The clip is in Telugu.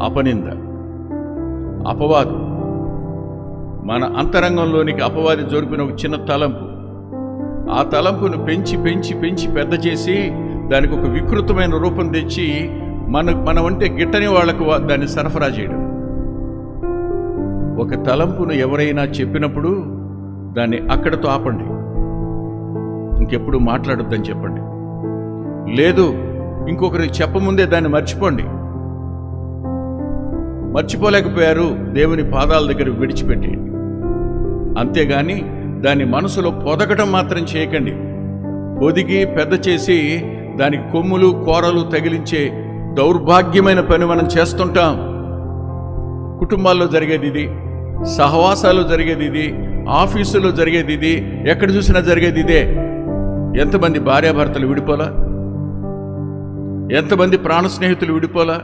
అపనింద, అపవాదు. మన అంతరంగంలోనికి అపవాది జోడిపిన ఒక చిన్న తలంపు. ఆ తలంపును పెంచి పెంచి పెంచి పెద్ద చేసి దానికి ఒక వికృతమైన రూపం తెచ్చి మనం అంటే గిట్టని వాళ్లకు దాన్ని సరఫరా చేయడం. ఒక తలంపును ఎవరైనా చెప్పినప్పుడు దాన్ని అక్కడితో ఆపండి, ఇంకెప్పుడు మాట్లాడొద్దని చెప్పండి. లేదు, ఇంకొకరికి చెప్పముందే దాన్ని మర్చిపోండి. మర్చిపోలేకపోయారు, దేవుని పాదాల దగ్గర విడిచిపెట్టేయండి. అంతేగాని దాన్ని మనసులో పొదగటం మాత్రం చేయకండి. పొదిగి పెద్ద చేసి దానికి కొమ్ములు కోరలు తగిలించే దౌర్భాగ్యమైన పని మనం చేస్తుంటాం. కుటుంబాల్లో జరిగేది ఇది, సహవాసాలు జరిగేది ఇది, ఆఫీసులో జరిగేది ఇది, ఎక్కడ చూసినా జరిగేది ఇదే. ఎంతమంది భార్యాభర్తలు విడిపోలా, ఎంతమంది ప్రాణ స్నేహితులు విడిపోలా.